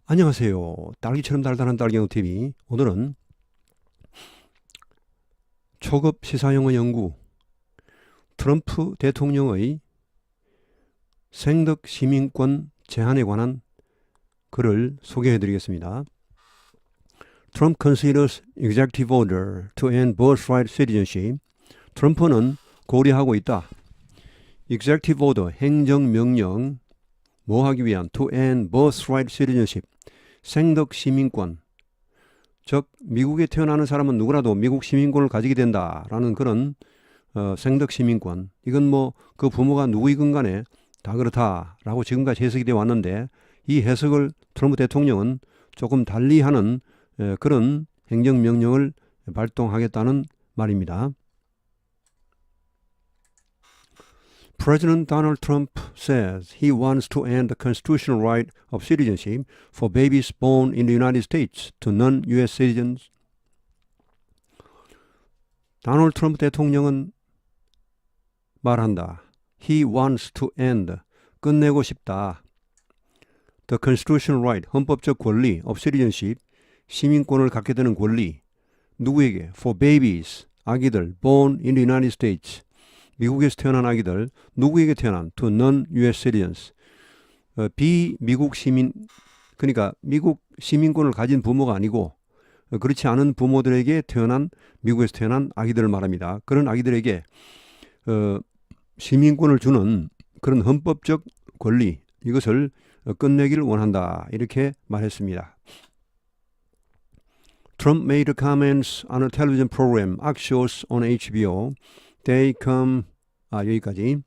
안녕하세요. 딸기처럼 달달한 딸기영TV. 오늘은 초급 시사용어 연구, 트럼프 대통령의 생덕 시민권 제한에 관한 글을 소개해 드리겠습니다. Trump considers executive order to end birthright citizenship. 트럼프는 고려하고 있다. executive order, 행정명령, 뭐 하기 위한 to end birthright citizenship, 생덕 시민권, 즉 미국에 태어나는 사람은 누구라도 미국 시민권을 가지게 된다라는 그런 생덕 시민권. 이건 뭐 그 부모가 누구이건 간에 다 그렇다라고 지금까지 해석이 되어 왔는데, 이 해석을 트럼프 대통령은 조금 달리하는 그런 행정명령을 발동하겠다는 말입니다. President Donald Trump says he wants to end the constitutional right of citizenship for babies born in the United States to non-U.S. citizens. 다널드 트럼프 대통령은 말한다. He wants to end, 끝내고 싶다. The constitutional right, 헌법적 권리 of citizenship, 시민권을 갖게 되는 권리. 누구에게? For babies, 아기들, born in the United States. 미국에서 태어난 아기들, 누구에게 태어난? To non-U.S. citizens. 비미국 시민, 그러니까 미국 시민권을 가진 부모가 아니고 그렇지 않은 부모들에게 태어난, 미국에서 태어난 아기들을 말합니다. 그런 아기들에게 시민권을 주는 그런 헌법적 권리, 이것을 끝내기를 원한다. 이렇게 말했습니다. Trump made comments on a television program, Axios on HBO. They come, 여기까지.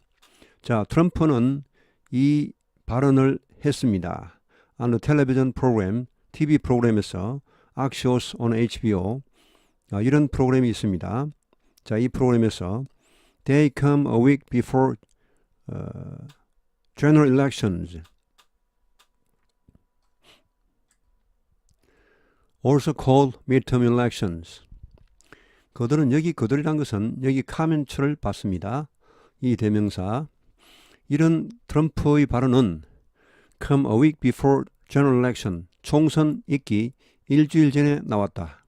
자, 트럼프는 이 발언을 했습니다. On the television program, TV 프로그램에서 Axios on HBO, 이런 프로그램이 있습니다. 자, 이 프로그램에서 They come a week before general elections. Also called midterm elections. 그들은 여기 그들이란 것은 여기 카멘츠를 받습니다. 이 대명사. 이런 트럼프의 발언은 come a week before general election, 총선 있기 일주일 전에 나왔다.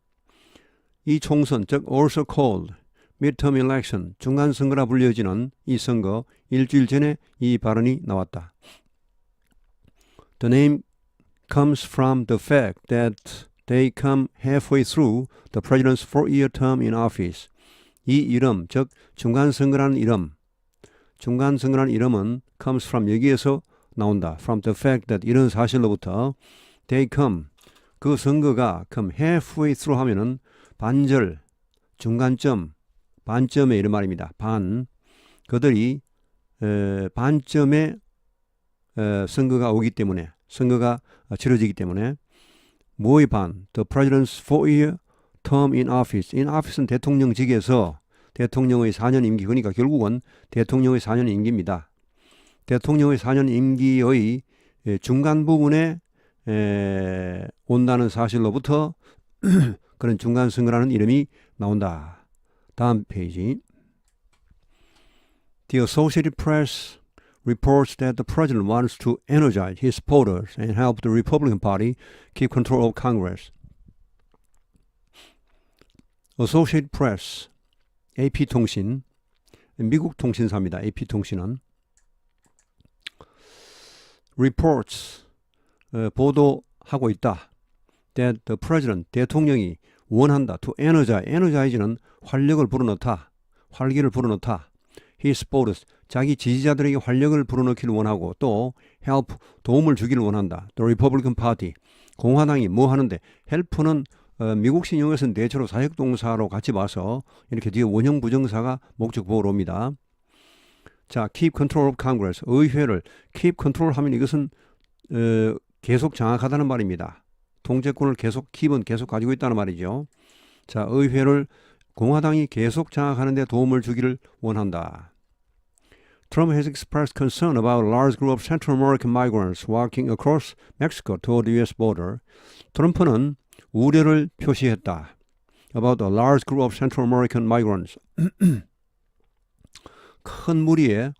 이 총선, 즉 also called midterm election, 중간선거라 불려지는 이 선거 일주일 전에 이 발언이 나왔다. The name comes from the fact that they come halfway through the president's 4-year term in office. 이 이름, 즉 중간선거라는 이름, 중간선거라는 이름은 comes from, 여기에서 나온다. From the fact that, 이런 사실로부터 they come, 그 선거가 come halfway through 하면은 반절, 중간점, 반점에 이런 말입니다. 반, 그들이 반점에 선거가 오기 때문에, 선거가 치러지기 때문에. 뭐의 반? The president's 4-year term in office. In office는 대통령직에서 대통령의 4년 임기, 그러니까 결국은 대통령의 4년 임기입니다. 대통령의 4년 임기의 중간 부분에 온다는 사실로부터 그런 중간 선거라는 이름이 나온다. 다음 페이지. The Associated Press reports that the president wants to energize his supporters and help the Republican Party keep control of Congress. Associated Press, AP통신, 미국 통신사입니다. AP통신은 reports, 보도하고 있다. That the president, 대통령이 원한다. To energize, energize는 활력을 불어넣다. 활기를 불어넣다. His supporters, 자기 지지자들에게 활력을 불어넣기를 원하고, 또 help, 도움을 주기를 원한다. The Republican Party, 공화당이 뭐 하는데, help는 미국식 용어에서는 대체로 사역동사로 같이 봐서 이렇게 뒤에 원형 부정사가 목적 보호로 옵니다. 자, keep control of Congress, 의회를 keep control 하면 이것은 계속 장악하다는 말입니다. 통제권을 계속, keep은 계속 가지고 있다는 말이죠. 자, 의회를 공화당이 계속 장악하는 데 도움을 주기를 원한다. Trump has expressed concern about a large group of Central American migrants walking across Mexico toward the U.S. border. 트럼프는 우려를 표시했다. About a large group of Central American migrants. 큰 무리의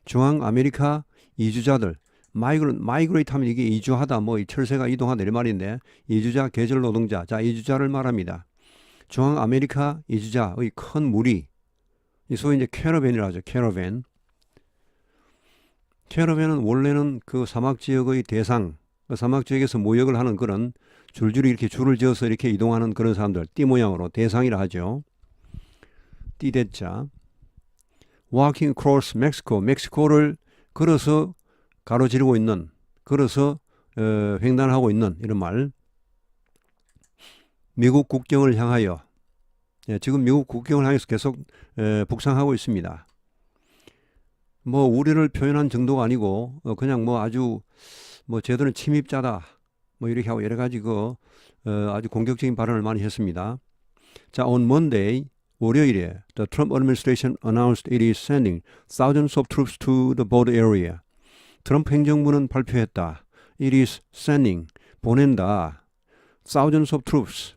중앙 아메리카 이주자들, 마이그레이트 하면 이게 이주하다, 뭐 철새가 이동하다 이런 말인데, 이주자, 계절 노동자. 자, 이주자를 말합니다. 중앙 아메리카 이주자의 큰 무리, 이 소위 이제 캐러밴이라 하죠. 캐러밴. 캐러밴은 원래는 그 사막 지역의 대상, 그 사막 지역에서 모역을 하는 그런 줄줄이 이렇게 줄을 지어서 이렇게 이동하는 그런 사람들, 띠 모양으로 대상이라 하죠. 띠대자. Walking across Mexico, 멕시코를 걸어서 가로지르고 있는, 걸어서 횡단하고 있는 이런 말. 미국 국경을 향하여. 지금 미국 국경을 향해서 계속 북상하고 있습니다. 뭐 우려를 표현한 정도가 아니고 그냥 뭐 아주 뭐 제도는 침입자다 뭐 이렇게 하고 여러 가지 아주 공격적인 발언을 많이 했습니다. 자, on Monday, 월요일에 the Trump administration announced it is sending thousands of troops to the border area. 트럼프 행정부는 발표했다. It is sending, 보낸다. thousands of troops,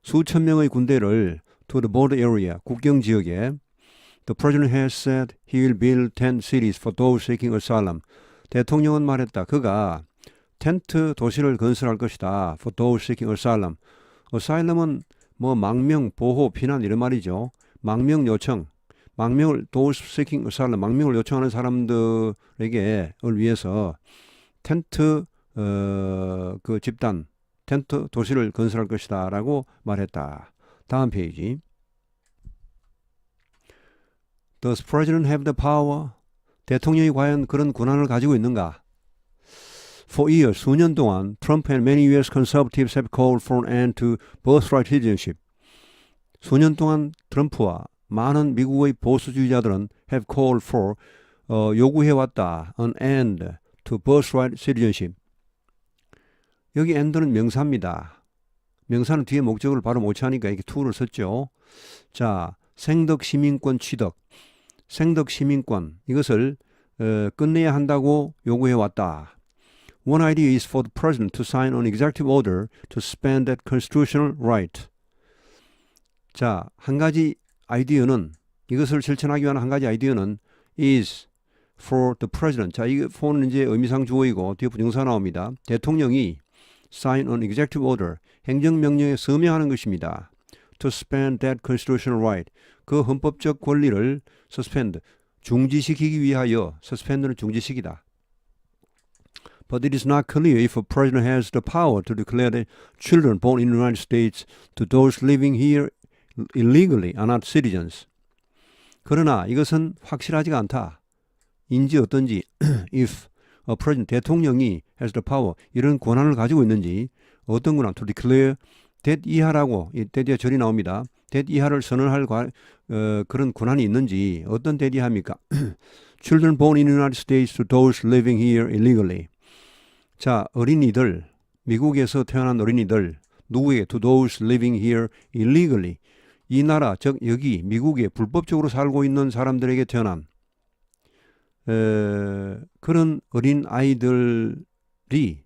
수천 명의 군대를 to the border area, 국경 지역에. The president has said he will build 10 cities for those seeking asylum. 대통령은 말했다. 그가 텐트 도시를 건설할 것이다. For those seeking asylum. asylum은 뭐 망명, 보호, 피난 이런 말이죠. 망명 요청. 망명을 those seeking asylum, 망명을 요청하는 사람들에게 위해서 텐트 그 집단, 텐트 도시를 건설할 것이다라고 말했다. 다음 페이지. Does president have the power? 대통령이 과연 그런 권한을 가지고 있는가? For years, 수년 동안 Trump and many U.S. conservatives have called for an end to birthright citizenship. 수년 동안 트럼프와 많은 미국의 보수주의자들은 have called for, 요구해왔다. an end to birthright citizenship. 여기 end는 명사입니다. 명사는 뒤에 목적을 바로 못 취하니까 이렇게 to를 썼죠. 자, 생덕 시민권 취득. 생덕 시민권, 이것을 끝내야 한다고 요구해왔다. One idea is for the president to sign an executive order to suspend that constitutional right. 자, 한 가지 아이디어는, 이것을 실천하기 위한 한 가지 아이디어는 is for the president. 자, 이 for는 이제 의미상 주어이고 뒤에 부정사 나옵니다. 대통령이 sign an executive order, 행정명령에 서명하는 것입니다. To suspend that constitutional right. 그 헌법적 권리를 suspend, 중지시키기 위하여. suspend는 중지시키다. But it is not clear if a president has the power to declare that children born in the United States to those living here illegally are not citizens. 그러나 이것은 확실하지가 않다. 인지 어떤지 if a president, 대통령이 has the power, 이런 권한을 가지고 있는지. 어떤 권한? to declare that 이하라고, 이 that 이하 절이 나옵니다. that 이하를 선언할 그런 권한이 있는지. 어떤 that 이하입니까? Children born in the United States to those living here illegally. 자, 어린이들, 미국에서 태어난 어린이들, 누구에게? To those living here illegally. 이 나라, 즉 여기 미국에 불법적으로 살고 있는 사람들에게 태어난 그런 어린 아이들이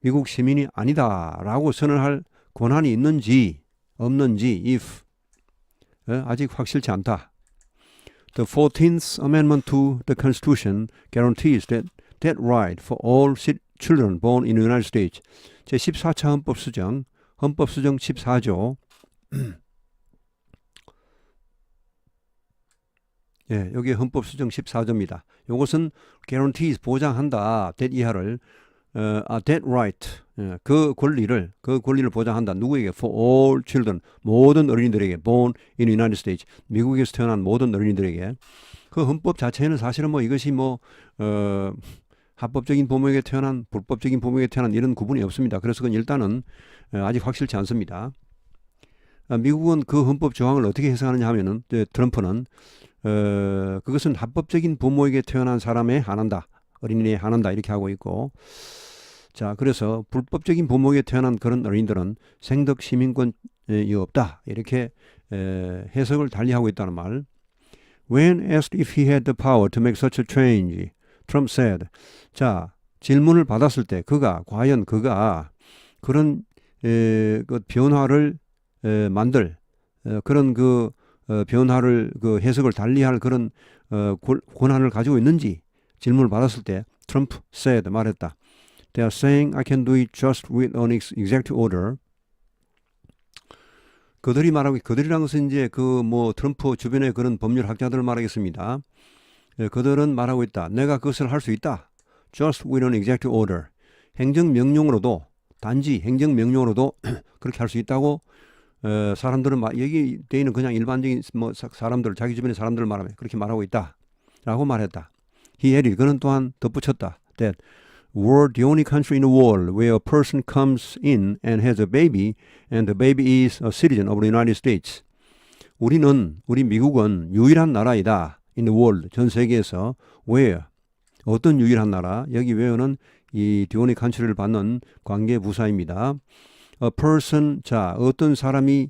미국 시민이 아니다라고 선언할 권한이 있는지 없는지 if 아직 확실치 않다. The 14th Amendment to the Constitution guarantees that right for all children born in the United States. 제14차 헌법수정 14조. 예, 여기 헌법수정 14조입니다. 이것은 guarantees, 보장한다. that 이하를 that right, 그 권리를 보장한다. 누구에게? For all children, 모든 어린이들에게. born in the United States, 미국에서 태어난 모든 어린이들에게. 그 헌법 자체는 사실은 뭐 이것이 합법적인 부모에게 태어난, 불법적인 부모에게 태어난 이런 구분이 없습니다. 그래서 그건 일단은 아직 확실치 않습니다. 미국은 그 헌법 조항을 어떻게 해석하느냐 하면은 트럼프는 그것은 합법적인 부모에게 태어난 사람에 한한다. 어린이에 한한다. 이렇게 하고 있고. 자, 그래서 불법적인 부모에게 태어난 그런 어린이들은 생덕 시민권이 없다. 이렇게 해석을 달리하고 있다는 말. When asked if he had the power to make such a change, Trump said. 자, 질문을 받았을 때 과연 그가 그런 그 변화를 만들 그런 변화를 해석을 달리할 그런 권한을 가지고 있는지 질문을 받았을 때 트럼프 said 말했다. They are saying I can do it just with an executive order. 그들이 말하고 그들이라는 것은 이제 그 뭐 트럼프 주변의 그런 법률학자들을 말하겠습니다. 그들은 말하고 있다. 내가 그것을 할 수 있다. Just with an executive order. 행정명령으로도 단지 행정명령으로도 그렇게 할 수 있다고 사람들은 여기 되어있는 그냥 일반적인 뭐 사람들 자기 주변의 사람들을 말하면 그렇게 말하고 있다라고 말했다. He added. 그는 또한 덧붙였다. That we're the only country in the world where a person comes in and has a baby and the baby is a citizen of the United States. 우리 미국은 유일한 나라이다. In the world. 전 세계에서. Where? 어떤 유일한 나라? 여기 where는 이 the only country를 받는 관계 부사입니다. A person, 자, 어떤 사람이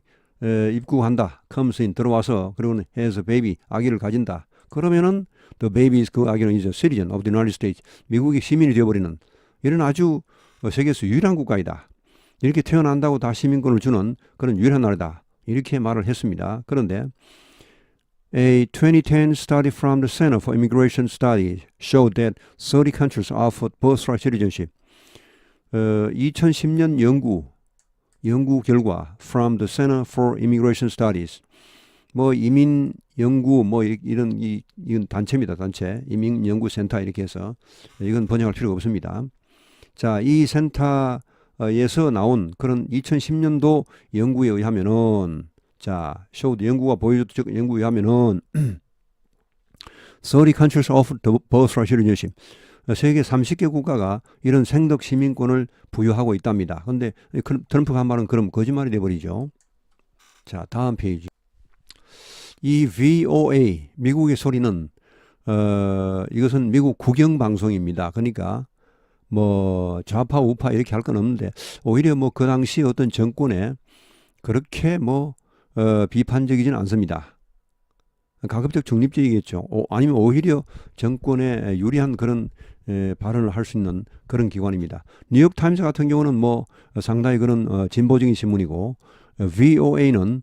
입국한다. comes in, 들어와서 그리고는 has a baby, 아기를 가진다. 그러면은 the baby is, 그 아기는 is a citizen of the United States. 미국의 시민이 되어버리는 이런 아주 세계에서 유일한 국가이다. 이렇게 태어난다고 다 시민권을 주는 그런 유일한 나라다. 이렇게 말을 했습니다. 그런데 A 2010 study from the Center for Immigration Studies showed that 30 countries offered birthright citizenship. 2010년 연구 결과 from the Center for Immigration Studies. 뭐 이민 연구 뭐 이런 단체입니다. 단체 이민 연구 센터 이렇게 해서 이건 번역할 필요가 없습니다. 자, 이 센터에서 나온 그런 2010년도 연구에 의하면은 자, showed 연구가 보여줬죠. 연구에 의하면은 30 countries offered the birthright citizenship. 세계 30개 국가가 이런 생덕 시민권을 부여하고 있답니다. 그런데 트럼프가 한 말은 그럼 거짓말이 돼버리죠. 자, 다음 페이지. 이 VOA 미국의 소리는 이것은 미국 국영방송입니다. 그러니까 뭐 좌파 우파 이렇게 할 건 없는데 오히려 뭐 그 당시 어떤 정권에 그렇게 뭐 비판적이지는 않습니다. 가급적 중립적이겠죠. 아니면 오히려 정권에 유리한 그런 발언을 할 수 있는 그런 기관입니다. 뉴욕타임스 같은 경우는 뭐 상당히 그런 진보적인 신문이고 VOA는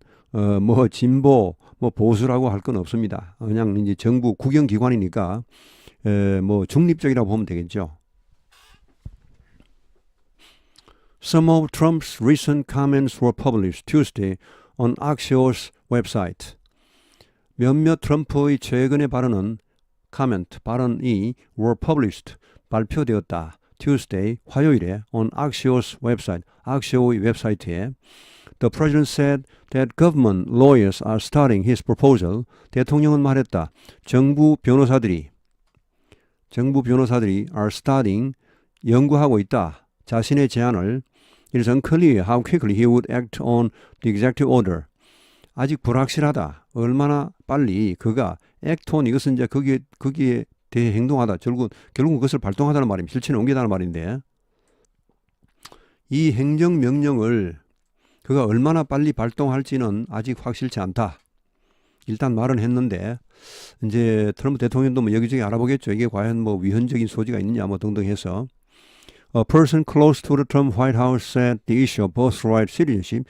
뭐 진보 뭐 보수라고 할 건 없습니다. 그냥 이제 정부 국영기관이니까 뭐 중립적이라고 보면 되겠죠. Some of Trump's recent comments were published Tuesday on Axios website. 몇몇 트럼프의 최근의 발언이 were published, 발표되었다. Tuesday, 화요일에 on Axios website, Axio의 웹사이트에 The president said that government lawyers are studying his proposal. 대통령은 말했다. 정부 변호사들이 are studying, 연구하고 있다. 자신의 제안을 It is unclear how quickly he would act on the executive order. 아직 불확실하다. 얼마나 빨리 그가 act on, 이것은 이제 거기에 대해 행동하다. 결국 그것을 발동하다는 말입니다. 실천에 옮기다는 말인데 이 행정명령을 그가 얼마나 빨리 발동할지는 아직 확실치 않다. 일단 말은 했는데 이제 트럼프 대통령도 뭐 여기저기 알아보겠죠. 이게 과연 뭐 위헌적인 소지가 있느냐 뭐 등등 해서 A person close to the Trump White House said the issue of birthright citizenship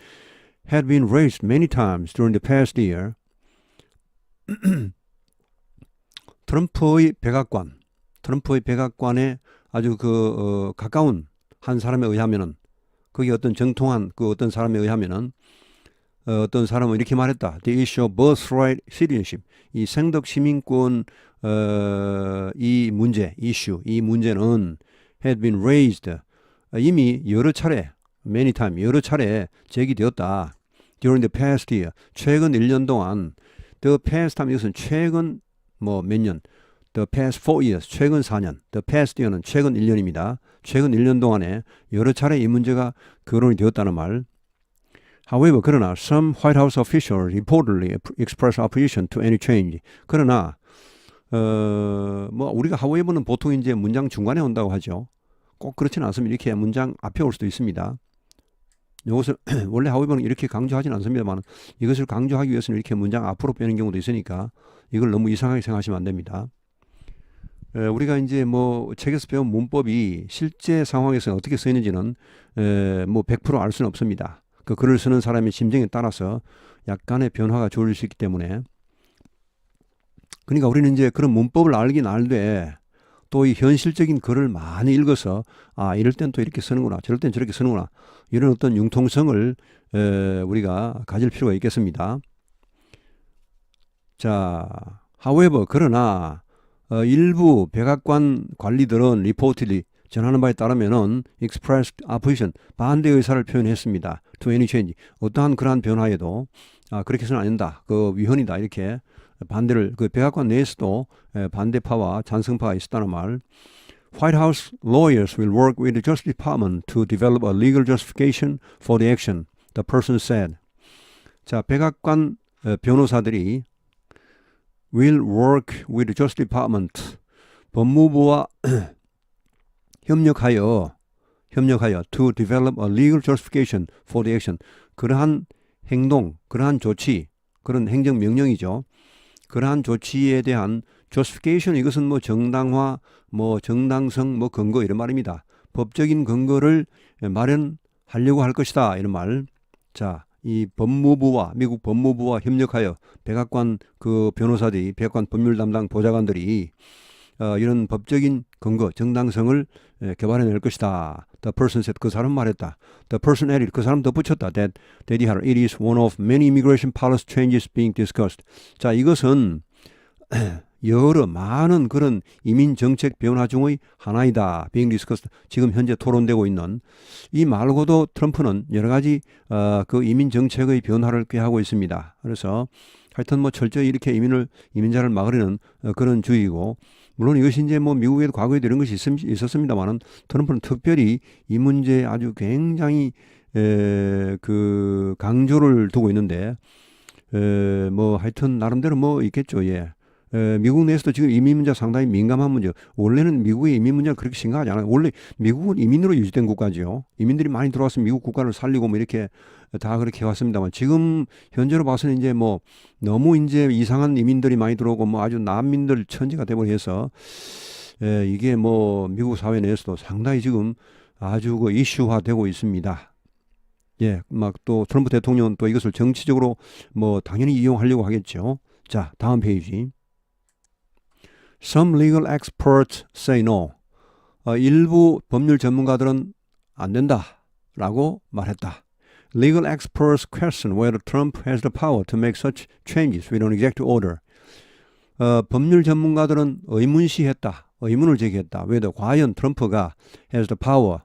had been raised many times during the past year. 트럼프의 백악관에 아주 가까운 한 사람에 의하면은 거기 어떤 정통한 그 어떤 사람에 의하면은 어떤 사람은 이렇게 말했다. The issue of birthright citizenship. 이 생덕 시민권 이 문제는 had been raised. 이미 여러 차례 제기되었다. During the past year. 최근 1년 동안 the past time 이것은 최근 뭐 몇 년. The past 4 years. 최근 4년. The past year는 최근 1년입니다. 최근 1년 동안에 여러 차례 이 문제가 거론이 되었다는 말. However, 그러나 some White House officials reportedly expressed opposition to any change. 그러나 뭐 우리가 however는 보통 이제 문장 중간에 온다고 하죠. 꼭 그렇지는 않습니다. 이렇게 문장 앞에 올 수도 있습니다. 이것을 원래 however는 이렇게 강조하지는 않습니다만 이것을 강조하기 위해서는 이렇게 문장 앞으로 빼는 경우도 있으니까 이걸 너무 이상하게 생각하시면 안 됩니다. 우리가 이제 뭐 책에서 배운 문법이 실제 상황에서 어떻게 쓰이는지는 뭐 100% 알 수는 없습니다. 그 글을 쓰는 사람의 심정에 따라서 약간의 변화가 주어질 수 있기 때문에 그러니까 우리는 이제 그런 문법을 알긴 알되 또 이 현실적인 글을 많이 읽어서 이럴 땐 또 이렇게 쓰는구나, 저럴 땐 저렇게 쓰는구나, 이런 어떤 융통성을 우리가 가질 필요가 있겠습니다. 자, however, 그러나 일부 백악관 관리들은 reportedly 전하는 바에 따르면은 expressed opposition, 반대 의사를 표현했습니다. to any change, 어떠한 그러한 변화에도 그렇게 해서는 안 된다, 그 위헌이다, 이렇게 반대를, 그 백악관 내에서도 반대파와 찬성파가 있었다는 말. White House lawyers will work with the Justice Department to develop a legal justification for the action, the person said. 자, 백악관 변호사들이 will work with the Justice Department, 법무부와 협력하여 to develop a legal justification for the action, 그러한 행동, 그러한 조치, 그런 행정명령이죠. 그러한 조치에 대한 justification, 이것은 뭐 정당화, 뭐 정당성, 뭐 근거, 이런 말입니다. 법적인 근거를 마련하려고 할 것이다, 이런 말. 자, 이 법무부와 미국 법무부와 협력하여 백악관 그 변호사들이, 백악관 법률 담당 보좌관들이 이런 법적인 근거, 정당성을 개발해낼 것이다. The person said, 그 사람 말했다. The person added, 그 사람 덧붙였다. That it is one of many immigration policy changes being discussed. 자, 이것은 여러 많은 그런 이민 정책 변화 중의 하나이다. being discussed. 지금 현재 토론되고 있는 이 말고도 트럼프는 여러 가지 그 이민 정책의 변화를 꾀하고 있습니다. 그래서 하여튼 뭐 철저히 이렇게 이민자를 막으려는 그런 주의고, 물론 이것이 이제 뭐 미국에도 과거에도 이런 것이 있었습니다만은 트럼프는 특별히 이 문제에 아주 굉장히 그 강조를 두고 있는데 뭐 하여튼 나름대로 뭐 있겠죠. 예. 미국 내에서도 지금 이민 문제 상당히 민감한 문제. 원래는 미국의 이민 문제가 그렇게 심각하지 않아요. 원래 미국은 이민으로 유지된 국가죠. 이민들이 많이 들어왔으면 미국 국가를 살리고 뭐 이렇게 다 그렇게 해왔습니다만, 지금 현재로 봐서는 이제 뭐 너무 이제 이상한 이민들이 많이 들어오고 뭐 아주 난민들 천지가 되버려서 이게 뭐 미국 사회 내에서도 상당히 지금 아주 그 이슈화되고 있습니다. 예, 막 또 트럼프 대통령은 또 이것을 정치적으로 뭐 당연히 이용하려고 하겠죠. 자, 다음 페이지. Some legal experts say no. 일부 법률 전문가들은 안 된다라고 말했다. Legal experts question whether Trump has the power to make such changes with an executive order. 법률 전문가들은 의문을 제기했다. whether 과연 트럼프가 has the power,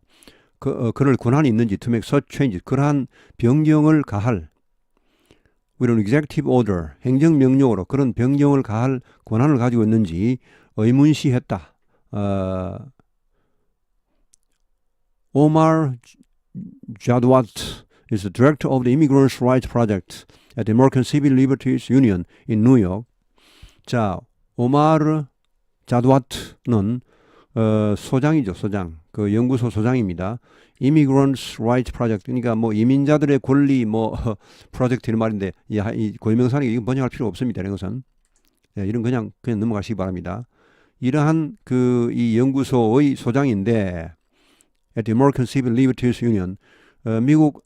그럴 권한이 있는지, to make such changes, 그러한 변경을 가할, with an executive order, 행정명령으로 그런 변경을 가할 권한을 가지고 있는지 의문시했다. Omar Jadwat is the director of the Immigrants' Rights Project at the American Civil Liberties Union in New York. 자, 오마르 자드와트는 소장이죠, 소장. 그 연구소 소장입니다. Immigrants' Rights Project, 그러니까 뭐 이민자들의 권리 뭐 프로젝트 이런 말인데, 이 고유명사니 이거 번역할 필요 없습니다. 이런 것은 이런 그냥 넘어가시기 바랍니다. 이러한 그 이 연구소의 소장인데, at the American Civil Liberties Union, 미국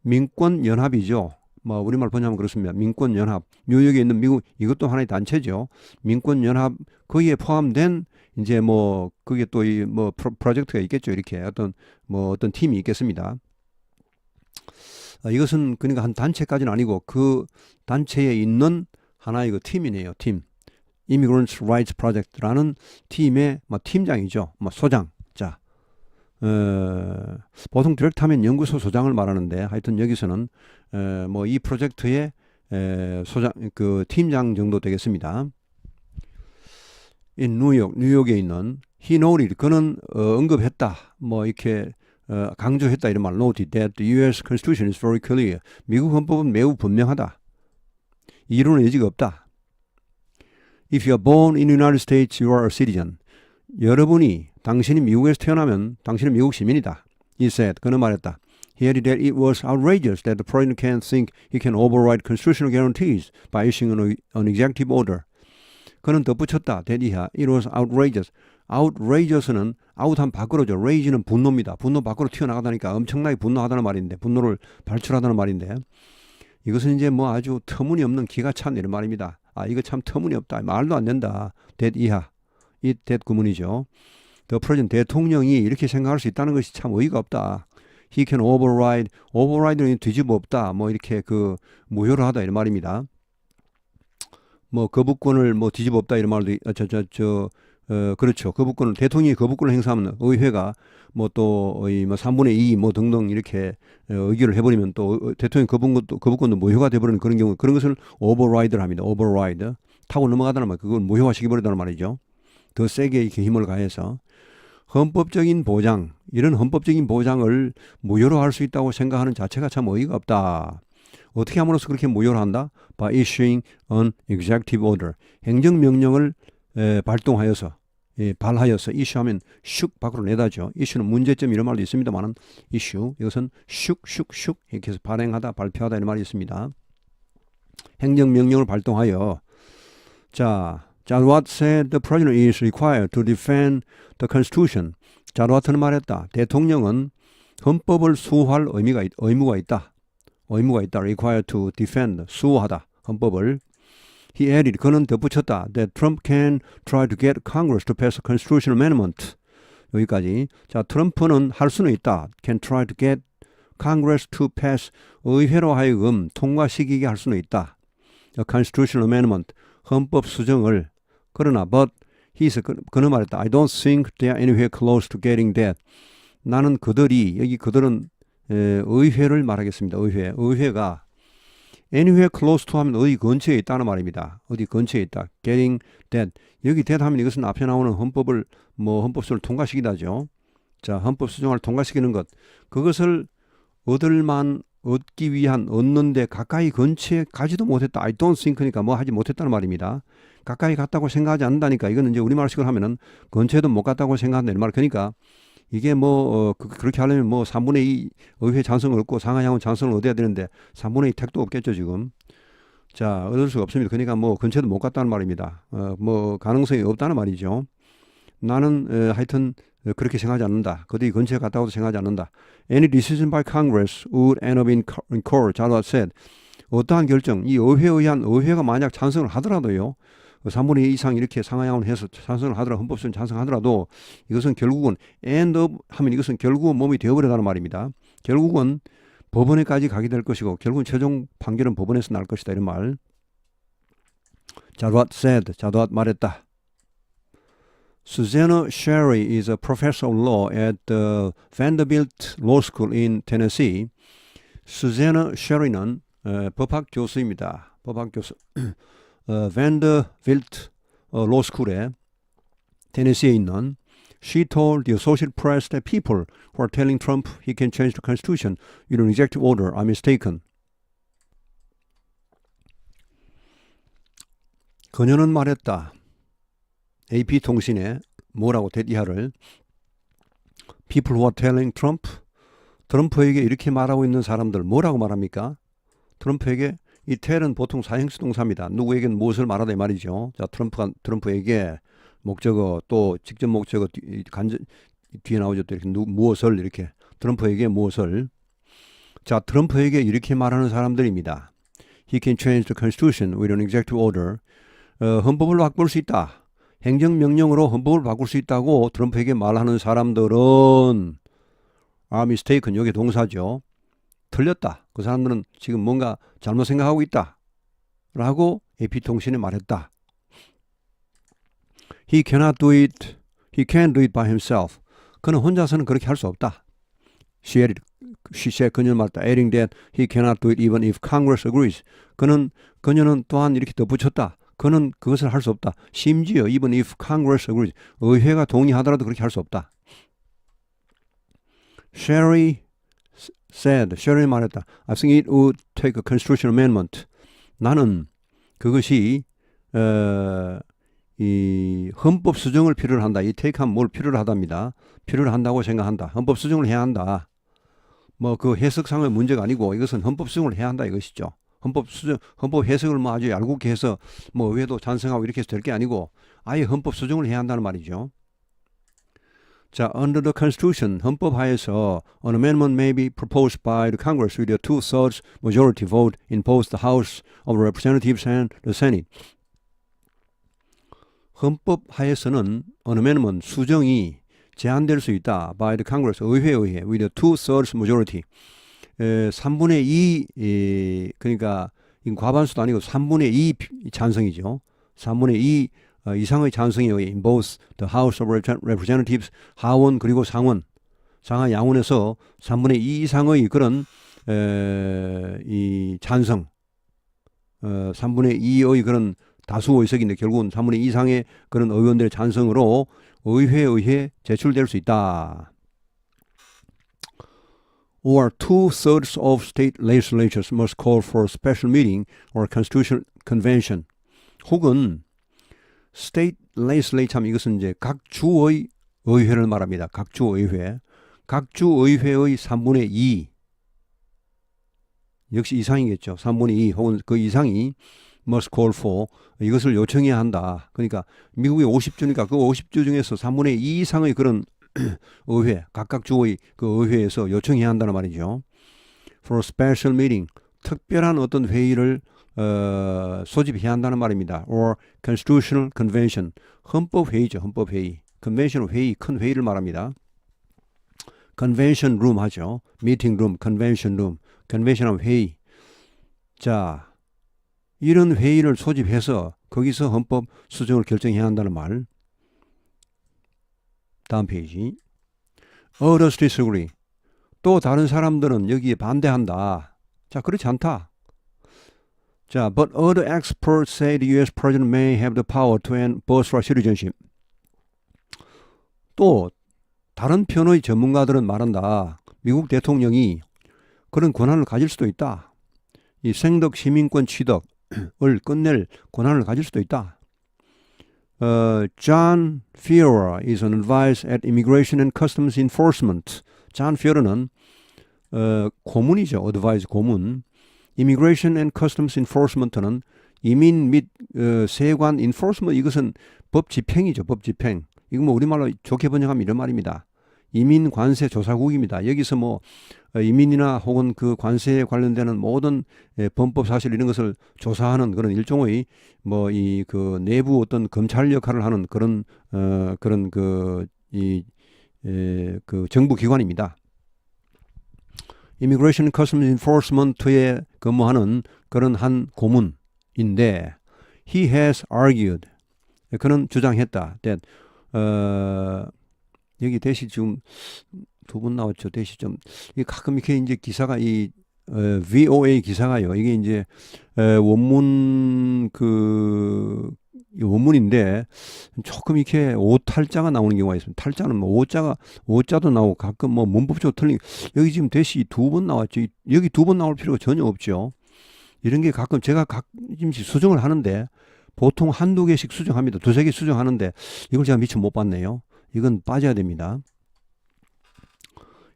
민권 연합이죠. 뭐 우리말 번역하면 그렇습니다. 민권 연합. 뉴욕에 있는 미국, 이것도 하나의 단체죠. 민권 연합, 거기에 포함된 이제 뭐 그게 또 이 뭐 프로젝트가 있겠죠. 이렇게 어떤 팀이 있겠습니다. 이것은 그러니까 한 단체까지는 아니고 그 단체에 있는 하나의 그 팀이네요. 팀. Immigrants' Rights Project라는 팀의 뭐 팀장이죠. 뭐 소장. 자, 보통 디렉트 하면 연구소 소장을 말하는데, 하여튼 여기서는 뭐 이 프로젝트의 소장, 그 팀장 정도 되겠습니다. in 뉴욕에 있는 he noted, 그는 언급했다, 뭐 이렇게 강조했다, 이런 말. noted that the U.S. Constitution is very clear. 미국 헌법은 매우 분명하다. 이론의 여지가 없다. If you are born in the United States, you are a citizen. 당신이 미국에서 태어나면 당신은 미국 시민이다. He said, 그는 말했다. He added that it was outrageous that the president can think he can override constitutional guarantees by issuing an executive order. 그는 덧붙였다. that it was outrageous. outrageous는 out한 밖으로죠. rage는 분노입니다. 분노 밖으로 튀어나가다니까 엄청나게 분노하다는 말인데, 분노를 발출하다는 말인데, 이것은 이제 뭐 아주 터무니없는 기가 찬 이런 말입니다. 이거 참 터무니없다. 말도 안 된다. that it that 구문이죠. The president 대통령이 이렇게 생각할 수 있다는 것이 참 어이가 없다. He can override는 뒤집어 엎다. 뭐 이렇게 그 무효를 하다 이런 말입니다. 뭐 거부권을 뭐 뒤집어 엎다 이런 말도 그렇죠. 거부권을 대통령이 거부권을 행사하면 의회가 뭐 또 뭐 3분의 2 뭐 등등 이렇게 의결을 해버리면 또 대통령 거부권도 무효가 돼버리는 그런 경우 그런 것을 override를 합니다. override 타고 넘어가다는 말 그걸 무효화시켜버린다는 말이죠. 더 세게 이렇게 힘을 가해서 헌법적인 보장 이런 헌법적인 보장을 무효로 할 수 있다고 생각하는 자체가 참 어이가 없다. 어떻게 함으로써 그렇게 무효를 한다? By issuing an executive order 행정명령을 발동하여서 발하여서 이슈하면 슉 밖으로 내다죠. 이슈는 문제점 이런 말도 있습니다만은 이슈 이것은 슉슉슉 이렇게 해서 발행하다 발표하다 이런 말이 있습니다. 행정명령을 발동하여 자르와트 said the president is required to defend the constitution. 자르와트는 말했다. 대통령은 헌법을 수호할 의무가 있다. required to defend 수호하다. 헌법을 He added, 그는 덧붙였다. That Trump can try to get Congress to pass a constitutional amendment. 여기까지. 자, 트럼프는 할 수는 있다. Can try to get Congress to pass 의회로 하여금 통과시키게 할 수는 있다. A constitutional amendment. 헌법 수정을. 그러나 그는 말했다. I don't think they are anywhere close to getting that. 나는 그들은 의회를 말하겠습니다. 의회가 anywhere close to 하면 어디 근처에 있다는 말입니다. 어디 근처에 있다. getting that. 여기 that 하면 이것은 앞에 나오는 헌법수를 통과시키다죠. 자, 헌법 수정을 통과시키는 것. 그것을 얻기 위한 얻는데 가까이 근처에 가지도 못했다. I don't think니까 뭐 하지 못했다는 말입니다. 가까이 갔다고 생각하지 않는다니까. 이거는 이제 우리말식으로 하면은 근처에도 못 갔다고 생각한다 이런 말. 그러니까 이게 그렇게 하려면 3분의 2 의회 찬성을 얻고 상하향은 찬성을 얻어야 되는데 3분의 2 택도 없겠죠 지금. 자, 얻을 수가 없습니다. 그러니까 근처에도 못 갔다는 말입니다. 가능성이 없다는 말이죠. 나는 하여튼 그렇게 생각하지 않는다. 그들이 근처에 갔다고도 생각하지 않는다. Any decision by Congress would end up in court. 자르와트 said. 어떠한 결정, 이 의회가 만약 찬성을 하더라도요. 3분의 2 이상 이렇게 상하향을 해서 찬성을 하더라도 헌법수정 찬성하더라도 이것은 결국은 end up 하면 이것은 결국은 몸이 되어버린다는 말입니다. 결국은 법원에까지 가게 될 것이고 결국은 최종 판결은 법원에서 날 것이다 이런 말. 자르와트 말했다. Susanna Sherry is a professor of law at the Vanderbilt Law School in Tennessee. Susanna Sherry는 법학 교수입니다. 법학 교수. Vanderbilt Law School에 테네시에 있는 She told the Associated Press that people who are telling Trump he can change the Constitution with an executive order are mistaken. 그녀는 말했다. AP통신에 뭐라고 대디하를 People who are telling Trump 트럼프에게 이렇게 말하고 있는 사람들 뭐라고 말합니까? 트럼프에게 이 tell은 보통 사행시 동사입니다. 누구에게는 무엇을 말하다 이 말이죠. 자, 트럼프에게 목적어 또 직접 목적어 뒤에 나오죠. 또 이렇게 무엇을 이렇게 트럼프에게 무엇을. 자, 트럼프에게 이렇게 말하는 사람들입니다. He can change the Constitution with an executive order. 헌법을 바꿀 수 있다. 행정명령으로 헌법을 바꿀 수 있다고 트럼프에게 말하는 사람들은 are mistaken. 여기 동사죠. 틀렸다. 그 사람들은 지금 뭔가 잘못 생각하고 있다. 라고 AP통신에 말했다. He can't do it by himself. 그는 혼자서는 그렇게 할 수 없다. She said, 그녀는 말했다. Adding that he cannot do it even if Congress agrees. 그녀는 또한 이렇게 덧붙였다. 그는 그것을 할 수 없다. 심지어 even if Congress agrees. 의회가 동의하더라도 그렇게 할 수 없다. Sherry 말했다. I think it would take a constitutional amendment. 나는 그것이 이 헌법 수정을 필요로 한다. 이 take하면 뭘 필요로 하답니다. 필요로 한다고 생각한다. 헌법 수정을 해야 한다. 그 해석상의 문제가 아니고 이것은 헌법 수정을 해야 한다 이것이죠. 헌법 해석을 아주 얄궂게 해서 의회도 찬성하고 이렇게 해서 될 게 아니고 아예 헌법 수정을 해야 한다는 말이죠. 자, under the Constitution, 헌법 하에서 an amendment may be proposed by the Congress with a 2/3 majority vote in both the House of Representatives and the Senate. 헌법 하에서는 어느 면은 수정이 제한될 수 있다. by the Congress, 의회에 의해 with a 2/3 majority. 3분의 2 그러니까 이건 과반수도 아니고 3분의 2 찬성이죠. 3분의 2 이상의 찬성에 의해 in both the House of Representatives 하원 그리고 상원 상하 양원에서 3분의 2 이상의 그런 이 찬성 3분의 2의 그런 다수 의석인데 결국은 3분의 2 이상의 그런 의원들의 찬성으로 의회에 의해 제출될 수 있다. Or 2/3 of state legislatures must call for a special meeting or constitutional convention. 혹은 state legislature 이것은 이제 각 주의 의회를 말합니다. 각 주 의회. 각 주 의회의 3분의 2 역시 이상이겠죠. 3분의 2 혹은 그 이상이 must call for 이것을 요청해야 한다. 그러니까 미국이 50주니까 그 50주 중에서 3분의 2 이상의 그런 의회, 각각 주의 그 의회에서 요청해야 한다는 말이죠. For a special meeting, 특별한 어떤 회의를 소집해야 한다는 말입니다. Or constitutional convention, 헌법 회의죠. 헌법 회의. convention 회의, 큰 회의를 말합니다. convention room 하죠. meeting room, convention room, convention 회의. 자, 이런 회의를 소집해서 거기서 헌법 수정을 결정해야 한다는 말. 다음 페이지. Others disagree. 또 다른 사람들은 여기에 반대한다. 자, 그렇지 않다. 자, but other experts say the U.S. president may have the power to end birthright citizenship. 또 다른 편의 전문가들은 말한다. 미국 대통령이 그런 권한을 가질 수도 있다. 이 생덕 시민권 취득을 끝낼 권한을 가질 수도 있다. John Fiora is an advisor at Immigration and Customs Enforcement. John Fiora는 고문이죠. advisor 고문. Immigration and Customs Enforcement는 이민 및 세관 enforcement 이것은 법 집행이죠. 법 집행. 이거 뭐 우리말로 좋게 번역하면 이런 말입니다. 이민 관세 조사국입니다. 여기서 뭐 이민이나 혹은 그 관세에 관련되는 모든 범법 사실 이런 것을 조사하는 그런 일종의 뭐 이 그 내부 어떤 검찰 역할을 하는 그런 그런 그 정부 기관입니다. Immigration and Customs Enforcement에 근무하는 그런 한 고문인데 he has argued 그는 주장했다. that 여기 대시 지금 두 분 나왔죠. 대시 좀 이게 가끔 이렇게 이제 기사가 이 VOA 기사가요. 이게 이제 원문 원문인데 조금 이렇게 오탈자가 나오는 경우가 있습니다. 탈자는 뭐 오자도 나오고 가끔 뭐 문법적으로 틀린 여기 지금 대시 두 번 나왔죠. 여기 두 번 나올 필요가 전혀 없죠. 이런 게 가끔 제가 가끔씩 수정을 하는데 보통 한두 개씩 수정합니다. 두세 개 수정하는데 이걸 제가 미처 못 봤네요. 이건 빠져야 됩니다.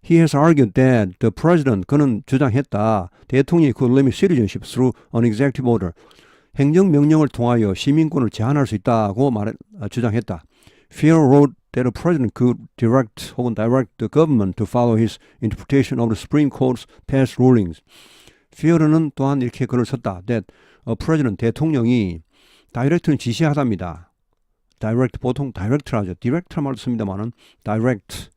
He has argued that the president, 그는 주장했다. 대통령이 could limit citizenship through an executive order. 행정명령을 통하여 시민권을 제한할 수 있다고 주장했다. Fiora wrote that the president could direct the government to follow his interpretation of the Supreme Court's past rulings. Fiora는 또한 이렇게 글을 썼다. That a president, 대통령이 direct는 지시하답니다. direct 보통 direct를 하죠. direct란 말도 씁니다만은 direct.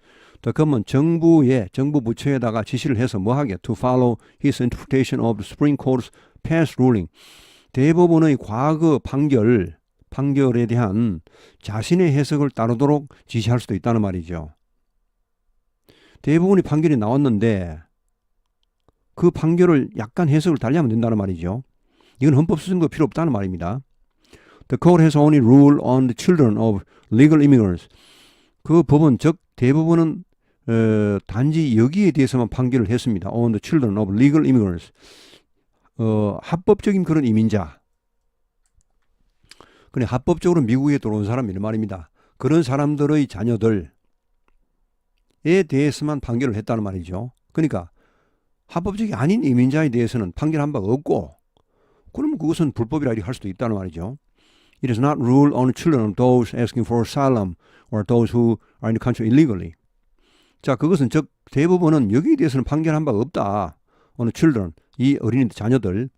더 그러면 정부 부처에다가 지시를 해서 뭐 하게? To follow his interpretation of the Supreme Court's past ruling. 대법원의 과거 판결에 대한 자신의 해석을 따르도록 지시할 수도 있다는 말이죠. 대법원의 판결이 나왔는데 그 판결을 약간 해석을 달리하면 된다는 말이죠. 이건 헌법 수정도 필요 없다는 말입니다. The court has only ruled on the children of legal immigrants. 그 법원, 즉 대법원은 단지 여기에 대해서만 판결을 했습니다. On the children of legal immigrants. 합법적인 그런 이민자. 그래 합법적으로 미국에 들어온 사람 이런 말입니다. 그런 사람들의 자녀들에 대해서만 판결을 했다는 말이죠. 그러니까 합법적이 아닌 이민자에 대해서는 판결한 바가 없고 그러면 그것은 불법이라 할 수도 있다는 말이죠. It is not ruled on the children of those asking for asylum or those who are in the country illegally. 자, 그것은 즉 대법원은 여기에 대해서는 판결한 바가 없다. on the children, 이 어린이 자녀들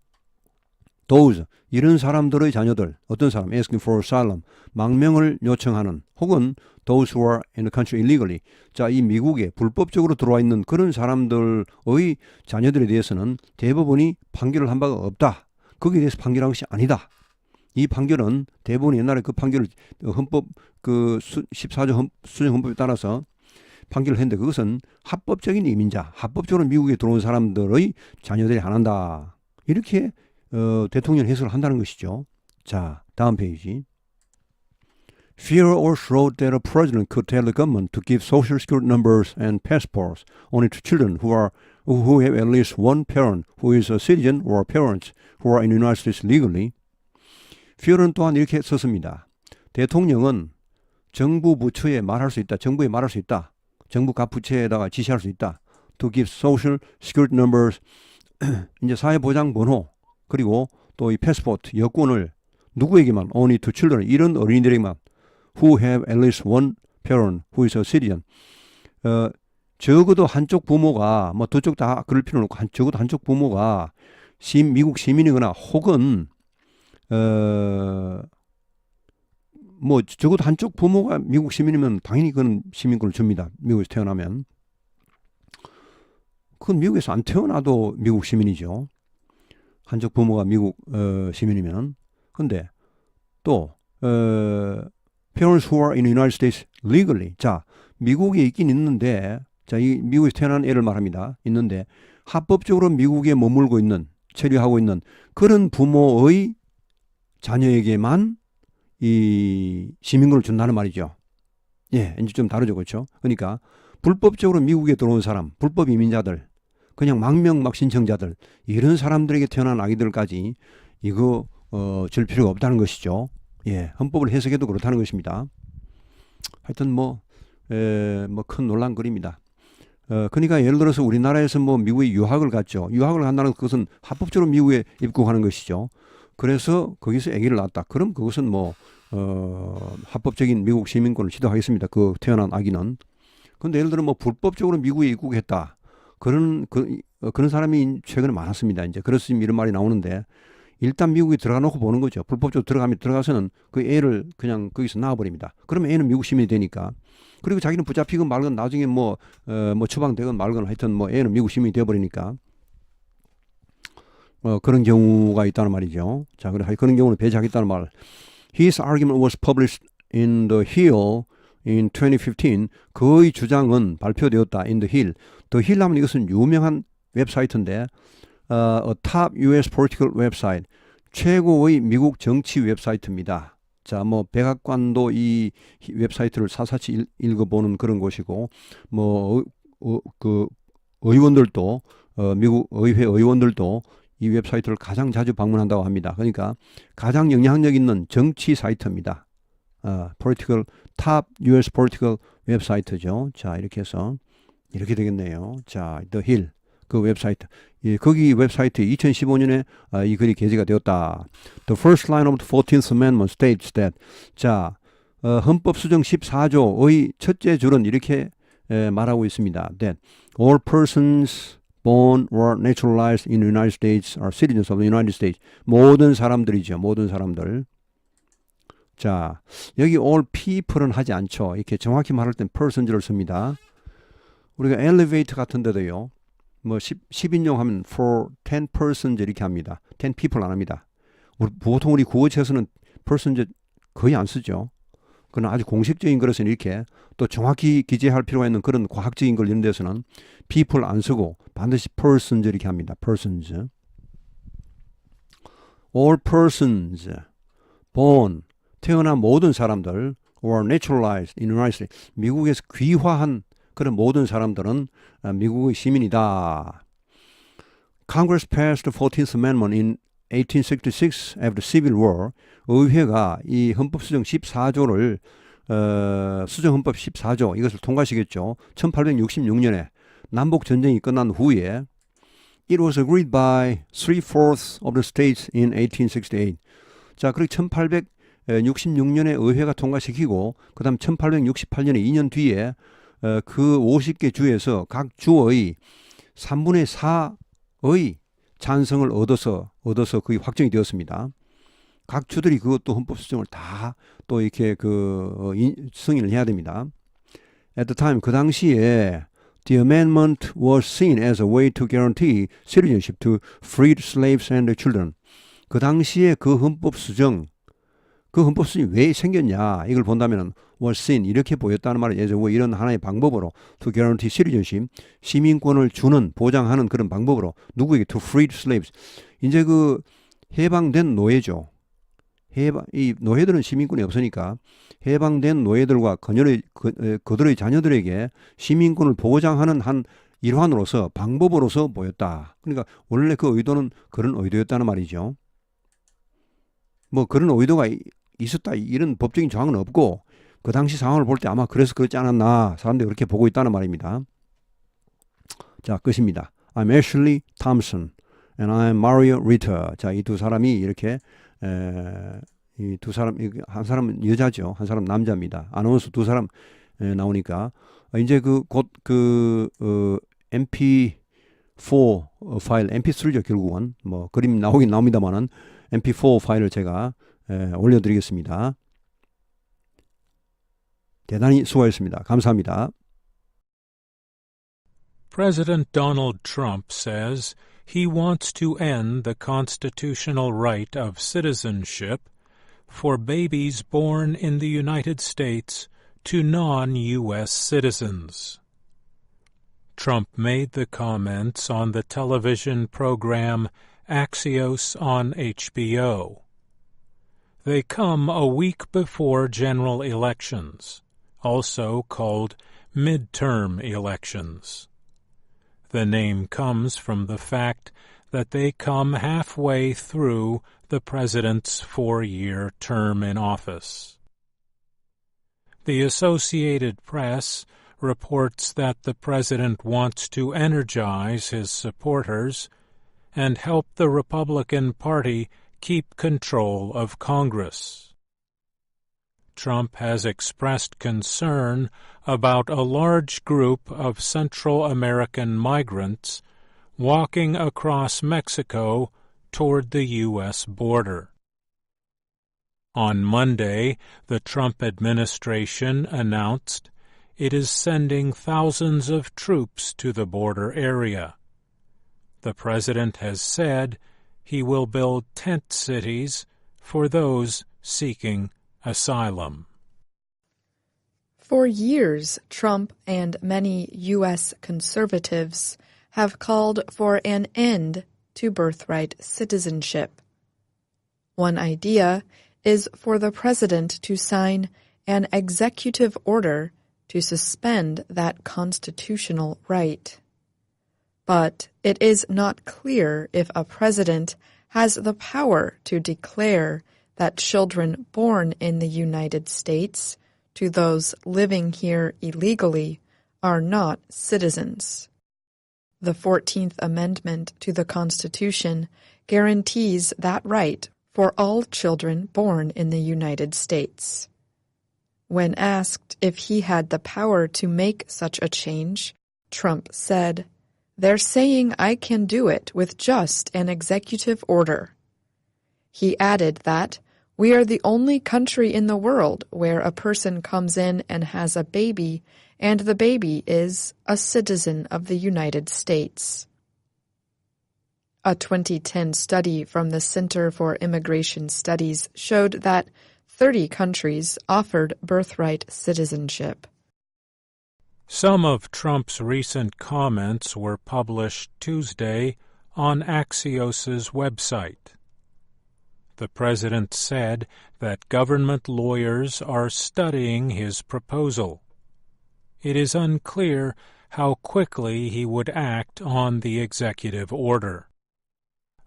those 이런 사람들의 자녀들 어떤 사람 asking for asylum 망명을 요청하는 혹은 those who are in the country illegally 자, 이 미국에 불법적으로 들어와 있는 그런 사람들의 자녀들에 대해서는 대법원이 판결을 한 바가 없다. 거기에 대해서 판결한 것이 아니다. 이 판결은 대법원이 옛날에 그 판결을 헌법 그 14조 수정 헌법에 따라서 판결을 했는데 그것은 합법적인 이민자, 합법적으로 미국에 들어온 사람들의 자녀들이 안 한다. 이렇게 대통령 해석을 한다는 것이죠. 자, 다음 페이지. Fear or showed that a president could tell the government to give social security numbers and passports only to children who have at least one parent who is a citizen or parents who are in the United States legally. Fear은 또한 이렇게 썼습니다. 대통령은 정부 부처에 말할 수 있다. 정부에 말할 수 있다. 정부 각 부처에다가 지시할 수 있다. To give social security numbers 이제 사회보장번호 그리고 또 이 패스포트 여권을 누구에게만 only to children 이런 어린이들에게만 who have at least one parent who is a citizen 적어도 한쪽 부모가 뭐 두쪽 다 그럴 필요는 없고 적어도 한쪽 부모가 미국 시민이거나 혹은 뭐 적어도 한쪽 부모가 미국 시민이면 당연히 그건 시민권을 줍니다. 미국에서 태어나면. 그건 미국에서 안 태어나도 미국 시민이죠. 한쪽 부모가 미국 시민이면. 근데 또 parents who are in the United States legally. 자, 미국에 있긴 있는데 자, 이 미국에서 태어난 애를 말합니다. 있는데 합법적으로 미국에 머물고 있는 체류하고 있는 그런 부모의 자녀에게만 이 시민권을 준다는 말이죠. 예, 이제 좀 다르죠, 그렇죠? 그러니까 불법적으로 미국에 들어온 사람, 불법 이민자들, 그냥 망명 막 신청자들 이런 사람들에게 태어난 아기들까지 이거 줄 필요가 없다는 것이죠. 예, 헌법을 해석해도 그렇다는 것입니다. 하여튼 뭐 큰 논란거리입니다. 그러니까 예를 들어서 우리나라에서 뭐 미국에 유학을 갔죠. 유학을 간다는 그것은 합법적으로 미국에 입국하는 것이죠. 그래서 거기서 아기를 낳았다. 그럼 그것은 뭐 합법적인 미국 시민권을 취득하겠습니다. 그 태어난 아기는. 근데 예를 들어 뭐 불법적으로 미국에 입국했다. 그런 사람이 최근에 많았습니다. 이제 그래서 이런 말이 나오는데 일단 미국에 들어가 놓고 보는 거죠. 불법적으로 들어가서는 그 애를 그냥 거기서 낳아버립니다. 그러면 애는 미국 시민이 되니까. 그리고 자기는 붙잡히건 말건 나중에 뭐 추방되건 말건 하여튼 뭐 애는 미국 시민이 되어버리니까. 그런 경우가 있다는 말이죠. 자, 그런 경우는 배제하겠다는 말. His argument was published in the Hill in 2015. 그의 주장은 발표되었다. in the Hill. The Hill 하면 이것은 유명한 웹사이트인데 a top US political website. 최고의 미국 정치 웹사이트입니다. 자, 뭐 백악관도 이 웹사이트를 사사치 읽어보는 그런 곳이고 뭐 그 의원들도 미국 의회 의원들도 이 웹사이트를 가장 자주 방문한다고 합니다. 그러니까 가장 영향력 있는 정치 사이트입니다. political top US political 웹사이트죠. 자, 이렇게 해서 이렇게 되겠네요. 자, The Hill 그 웹사이트. 예, 거기 웹사이트에 2015년에 이 글이 게재가 되었다. The first line of the 14th Amendment states that 자, 헌법 수정 14조의 첫째 줄은 이렇게 말하고 있습니다. That all persons born or naturalized in the United States are citizens of the United States. 모든 사람들이죠. 모든 사람들. 자, 여기 all people은 하지 않죠. 이렇게 정확히 말할 땐 persons를 씁니다. 우리가 엘리베이터 같은 데도요. 뭐 10인용 하면 for 10 persons 이렇게 합니다. 10 people 안 합니다. 보통 우리 구어체에서는 persons 거의 안 쓰죠. 그러나 아주 공식적인 것은 이렇게 또 정확히 기재할 필요가 있는 그런 과학적인 걸 이런 데서는 people 안 쓰고 반드시 persons 이렇게 합니다. persons. all persons born 태어난 모든 사람들 or naturalized in the United States 미국에서 귀화한 그런 모든 사람들은 미국의 시민이다. Congress passed the 14th Amendment in 1866 after the Civil War. 의회가 이 헌법 수정 14조를 수정 헌법 14조 이것을 통과시켰죠. 1866년에 남북 전쟁이 끝난 후에 It was agreed by 3/4 of the states in 1868. 자, 그리고 1866년에 의회가 통과시키고 그다음 1868년에 2년 뒤에 그 50개 주에서 각 주의 3분의 4의 찬성을 얻어서 그게 확정이 되었습니다. 각 주들이 그것도 헌법 수정을 다 또 이렇게 승인을 해야 됩니다. At the time, 그 당시에 the amendment was seen as a way to guarantee citizenship to freed slaves and children. 그 당시에 그 헌법 수정이 왜 생겼냐 이걸 본다면 was seen 이렇게 보였다는 말은 as a way 이런 하나의 방법으로 to guarantee citizenship 시민권을 주는 보장하는 그런 방법으로 누구에게 to freed slaves 이제 그 해방된 노예죠. 이 노예들은 시민권이 없으니까 해방된 노예들과 그들의 자녀들에게 시민권을 보장하는 한 일환으로서 방법으로서 보였다. 그러니까 원래 그 의도는 그런 의도였다는 말이죠. 뭐 그런 의도가 있었다 이런 법적인 조항은 없고 그 당시 상황을 볼 때 아마 그래서 그렇지 않았나 사람들이 그렇게 보고 있다는 말입니다. 자, 끝입니다. I'm Ashley Thompson and I'm Mario Ritter. 자, 이 두 사람이 이렇게 이 두 사람 한 사람은 여자죠, 한 사람 남자입니다. 아나운서 두 사람 나오니까 이제 곧 MP4 파일, MP3죠 결국은 뭐 그림 나오긴 나옵니다만은 MP4 파일을 제가 올려드리겠습니다. 대단히 수고하셨습니다. 감사합니다. President Donald Trump says he wants to end the constitutional right of citizenship for babies born in the United States to non-U.S. citizens. Trump made the comments on the television program Axios on HBO. They come a week before general elections, also called midterm elections. The name comes from the fact that they come halfway through the president's 4-year term in office. The Associated Press reports that the president wants to energize his supporters and help the Republican Party keep control of Congress. Trump has expressed concern about a large group of Central American migrants walking across Mexico toward the U.S. border. On Monday, the Trump administration announced it is sending thousands of troops to the border area. The president has said he will build tent cities for those seeking asylum. For years, Trump and many U.S. conservatives have called for an end to birthright citizenship. One idea is for the president to sign an executive order to suspend that constitutional right. But it is not clear if a president has the power to declare that children born in the United States to those living here illegally are not citizens. The 14th Amendment to the Constitution guarantees that right for all children born in the United States. When asked if he had the power to make such a change, Trump said, "They're saying I can do it with just an executive order." He added that, "We are the only country in the world where a person comes in and has a baby, and the baby is a citizen of the United States." A 2010 study from the Center for Immigration Studies showed that 30 countries offered birthright citizenship. Some of Trump's recent comments were published Tuesday on Axios's website. The president said that government lawyers are studying his proposal. It is unclear how quickly he would act on the executive order.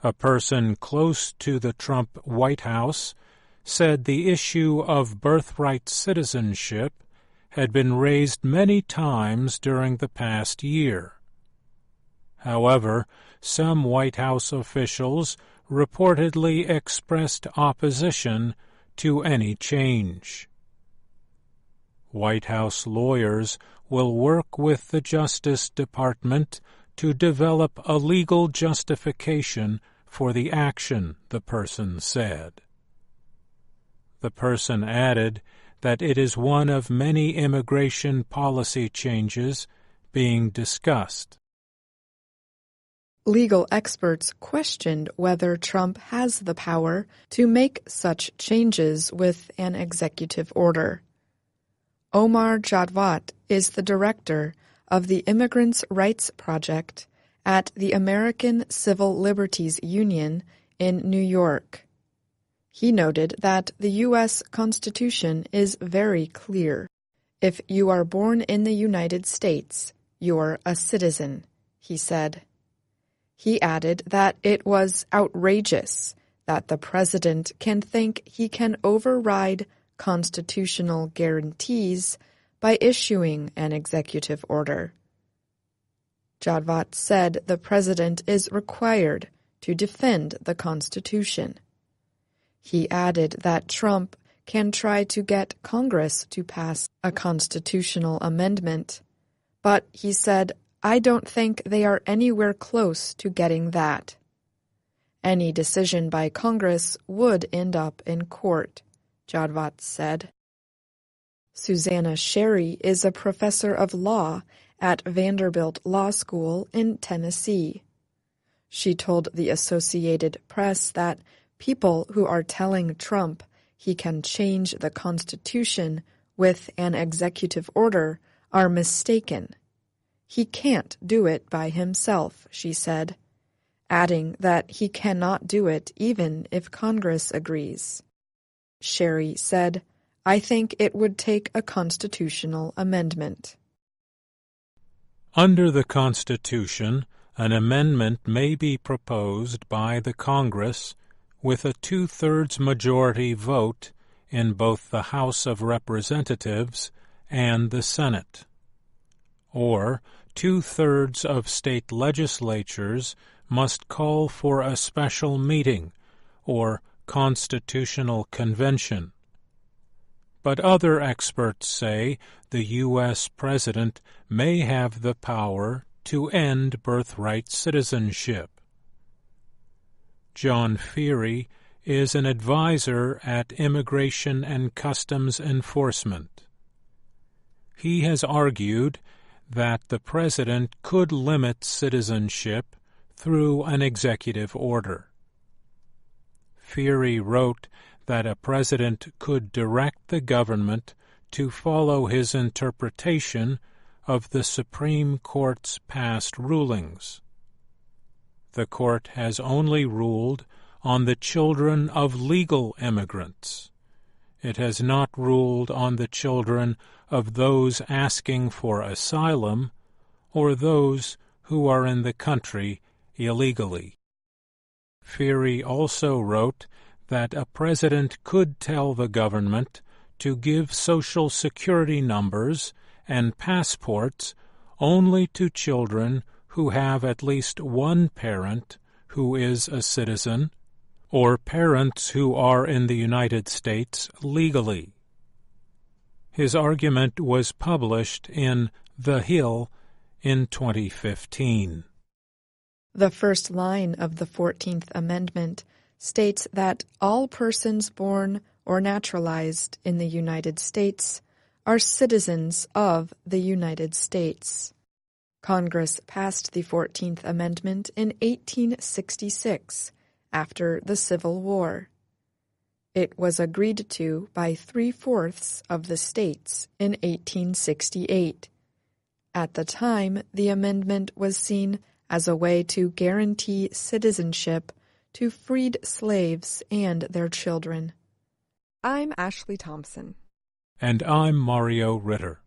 A person close to the Trump White House said the issue of birthright citizenship had been raised many times during the past year. However, some White House officials reportedly expressed opposition to any change. White House lawyers will work with the Justice Department to develop a legal justification for the action the person said. The person added that it is one of many immigration policy changes being discussed. Legal experts questioned whether Trump has the power to make such changes with an executive order. Omar Jadwat is the director of the Immigrants' Rights Project at the American Civil Liberties Union in New York. He noted that the U.S. Constitution is very clear. If you are born in the United States, you're a citizen, he said. He added that it was outrageous that the president can think he can override constitutional guarantees by issuing an executive order. Jadwat said the president is required to defend the Constitution. He added that Trump can try to get Congress to pass a constitutional amendment, but he said, "I don't think they are anywhere close to getting that." Any decision by Congress would end up in court, Jadwat said. Susanna Sherry is a professor of law at Vanderbilt Law School in Tennessee. She told the Associated Press that people who are telling Trump he can change the Constitution with an executive order are mistaken. He can't do it by himself, she said, adding that he cannot do it even if Congress agrees. Sherry said, "I think it would take a constitutional amendment." Under the Constitution, an amendment may be proposed by the Congress with a two-thirds majority vote in both the House of Representatives and the Senate. Or, two-thirds of state legislatures must call for a special meeting, or constitutional convention. But other experts say the U.S. president may have the power to end birthright citizenship. John Feary is an advisor at Immigration and Customs Enforcement. He has argued that the president could limit citizenship through an executive order. Feary wrote that a president could direct the government to follow his interpretation of the Supreme Court's past rulings. The court has only ruled on the children of legal immigrants. It has not ruled on the children of those asking for asylum or those who are in the country illegally. Feary also wrote that a president could tell the government to give Social Security numbers and passports only to children who have at least one parent who is a citizen, or parents who are in the United States legally. His argument was published in The Hill in 2015. The first line of the 14th Amendment states that all persons born or naturalized in the United States are citizens of the United States. Congress passed the 14th Amendment in 1866, after the Civil War. It was agreed to by 3/4 of the states in 1868. At the time, the amendment was seen as a way to guarantee citizenship to freed slaves and their children. I'm Ashley Thompson. And I'm Mario Ritter.